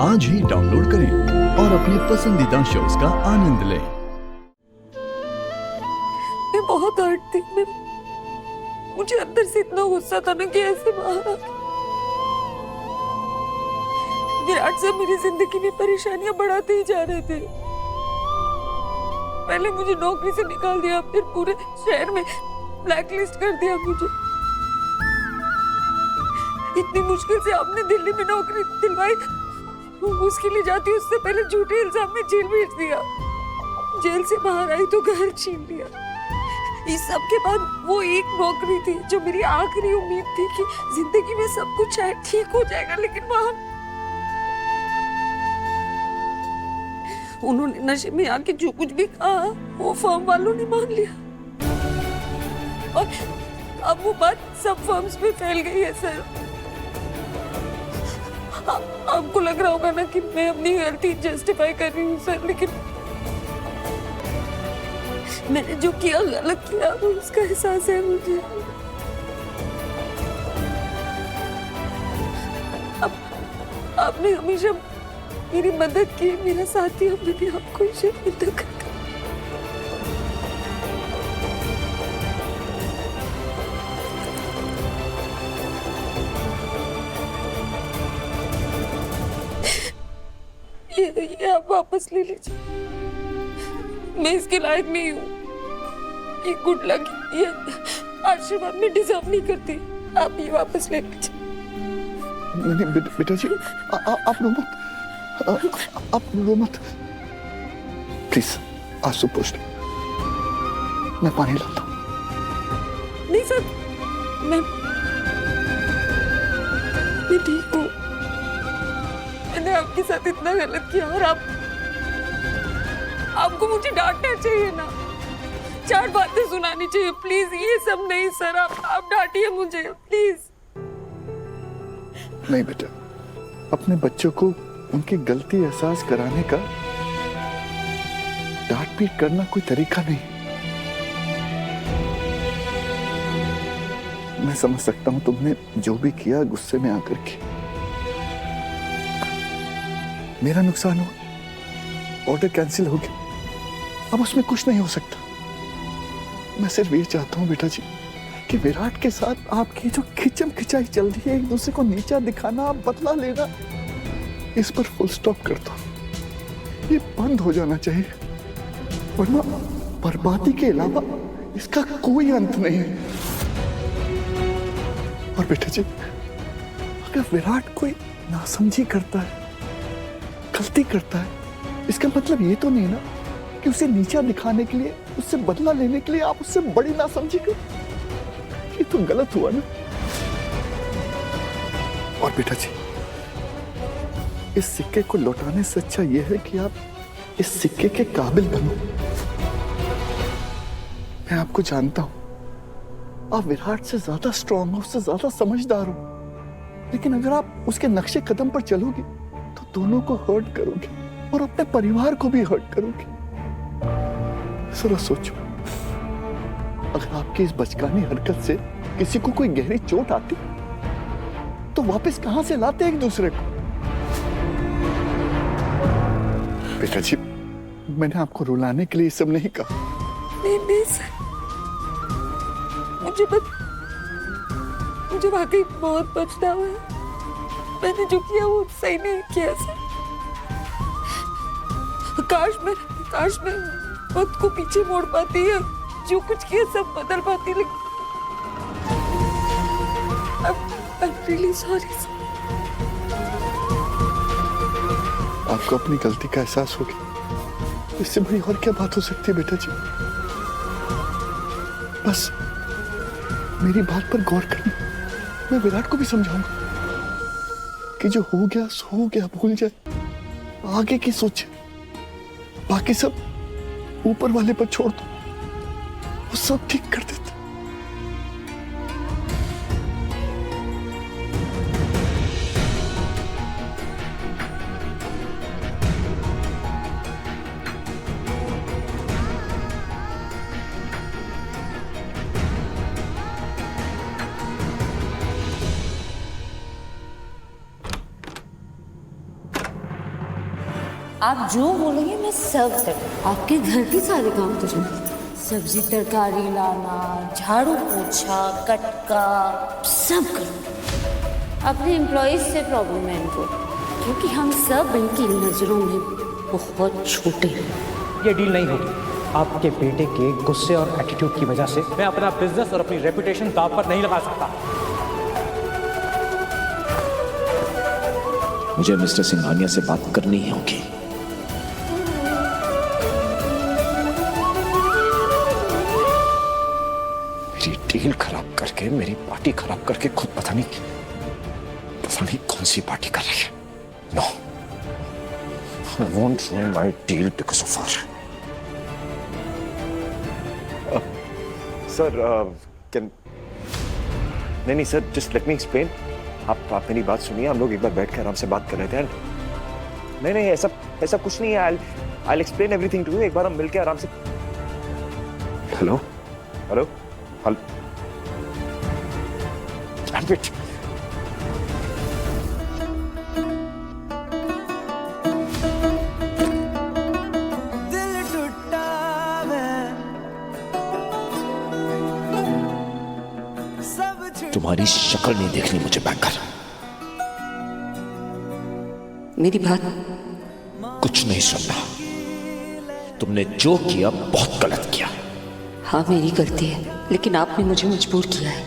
आज ही डाउनलोड करें और अपने पसंदीदा शोज का आनंद लें। मैं बहुत हर्ट थी। मुझे अंदर से इतना गुस्सा था ना कि ऐसे बाहर आ विराट से मेरी जिंदगी में परेशानियां बढ़ाते ही जा रहे थे। पहले मुझे नौकरी से निकाल दिया, फिर पूरे शहर में ब्लैकलिस्ट कर दिया मुझे। इतनी मुश्किल से आपने दिल्ली में नौकरी दिलवाई, उसके लिए जाती उससे पहले झूठे इल्जाम में जेल भेज दिया। जेल से बाहर आई तो घर छीन लिया। इस सब के बाद वो एक नौकरी थी जो मेरी आखिरी उम्मीद थी कि जिंदगी में सब कुछ शायद ठीक हो जाएगा, लेकिन वहां उन्होंने नशे में आके जो कुछ भी कहा वो फर्म वालों ने मान लिया और अब वो बात सब फर्म्स में फैल गई है सर। आपको लग रहा होगा ना कि मैं अपनी गलती जस्टिफाई कर रही हूँ सर, लेकिन मैंने जो किया गलत किया वो उसका एहसास है मुझे। आपने हमेशा मेरी मदद की, मेरा साथ दिया, मैंने आपको शर्मिंदा कर दिया। ये आप वापस ले लीजिए, मैं इसके लायक नहीं हूँ। ये गुड लक, ये आशीर्वाद में डिजर्व नहीं करती। आप ये वापस ले लीजिए। नहीं बेटा जी, आप रो मत, आप रो मत प्लीज। आंसू पोंछ लो, मैं पानी लाता हूँ। नहीं सर, मैं ठीक हूँ। मैंने आपके साथ इतना गलत किया और आपको मुझे डांटना चाहिए ना, 4 बातें सुनानी चाहिए। प्लीज ये सब नहीं सर, आप डांटिए मुझे प्लीज। नहीं बेटा, अपने बच्चों को उनकी गलती एहसास कराने का डांट पीट करना कोई तरीका नहीं। मैं समझ सकता हूं तुमने जो भी किया गुस्से में आकर के। मेरा नुकसान हुआ, ऑर्डर कैंसिल हो गया, अब उसमें कुछ नहीं हो सकता। मैं सिर्फ ये चाहता हूं बेटा जी कि विराट के साथ आपकी जो खिंचम खिंचाई चल रही है, एक दूसरे को नीचा दिखाना, बदला लेना, इस पर फुल स्टॉप कर दो। ये बंद हो जाना चाहिए, वरना बर्बादी के अलावा इसका कोई अंत नहीं है। और बेटा जी, अगर विराट कोई नासमझी करता है, गलती करता है, इसका मतलब ये तो नहीं ना कि उसे नीचा दिखाने के लिए, उससे बदला लेने के लिए आप उससे बड़ी नासमझी करो। ये तो गलत हुआ ना। और बेटा जी, इस सिक्के को लौटाने से अच्छा यह है कि आप इस सिक्के के काबिल बनो। मैं आपको जानता हूं, आप विराट से ज्यादा स्ट्रांग हो, उससे ज्यादा समझदार हो, लेकिन अगर आप उसके नक्शे कदम पर चलोगे तो दोनों को हर्ट करोगे और अपने परिवार को भी हर्ट करोगे। जरा सोचो, अगर आपकी इस बचकानी हरकत से किसी को कोई गहरी चोट आती तो वापस कहां से लाते एक दूसरे को। बेटा जी, मैंने आपको रुलाने के लिए सब नहीं कहा। नहीं सर, मुझे वाकई बहुत पछतावा है। मैंने जो किया वो सही नहीं किया सर। काश मैं वक्त को पीछे मोड़ पाती है, जो कुछ किया सब बदल पाती, लेकिन I'm really sorry sir। आपको अपनी गलती का एहसास हो गया, इससे बड़ी और क्या बात हो सकती है बेटा जी। बस मेरी बात पर गौर करना, मैं विराट को भी समझाऊंगा कि जो हो गया सो हो गया, भूल जाए, आगे की सोचे, बाकी सब ऊपर वाले पर छोड़ दो, वो सब ठीक कर देता। आप जो बोलेंगे मैं सब करूँ। आपके घर के सारे काम करूँ, सब्जी तरकारी लाना, झाड़ू पोछा, कटका, सब करूँ। अपने एम्प्लॉयज से प्रॉब्लम है इनको, क्योंकि हम सब इनकी नज़रों में बहुत छोटे हैं। ये डील नहीं होगी। आपके बेटे के गुस्से और एटीट्यूड की वजह से मैं अपना बिजनेस और अपनी रेपुटेशन दांव पर नहीं लगा सकता। मुझे मिस्टर सिंघानिया से बात करनी ही होगी। मेरी डील खराब करके, मेरी पार्टी खराब करके खुद पता नहीं कौन सी पार्टी कर रही है। No, I won't ruin my deal because of her. Sir can नहीं sir, just let me explain. आप मेरी बात सुनिए, हम लोग एक बार बैठ कर आराम से बात कर रहे थे। नहीं ऐसा कुछ नहीं है। I'll explain everything to you। एक बार हम मिलके आराम से। हेलो हेलो हेलो, तुम्हारी शक्ल नहीं देखनी मुझे बैंकर। मेरी बात कुछ नहीं सुनना। तुमने जो किया बहुत गलत किया। हाँ मेरी गलती है, लेकिन आपने मुझे मजबूर किया है।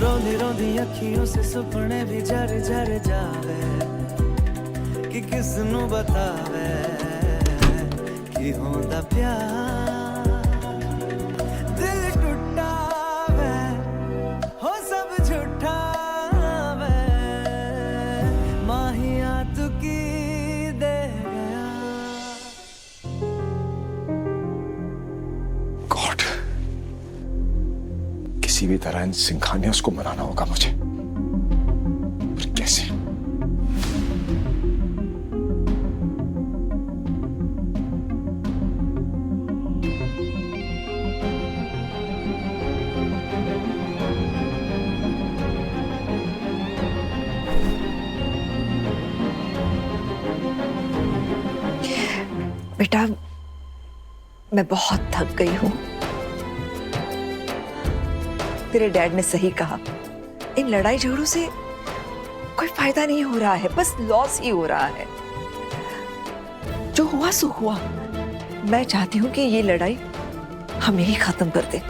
रोंदी रोंदी अखियों से सुपने भी झर झर जावे कि किसनू बतावे कि होंदा प्यार। दिल टूटा वे हो सब झूठा वे, माहिया तू की दे गया। गॉड, किसी भी तरह इन सिंघानिया को मनाना होगा मुझे। पर कैसे? बेटा, मैं बहुत थक गई हूं। तेरे डैड ने सही कहा, इन लड़ाई झगड़ों से कोई फायदा नहीं हो रहा है, बस लॉस ही हो रहा है। जो हुआ सो हुआ। मैं चाहती हूं कि ये लड़ाई हम यही खत्म कर दें।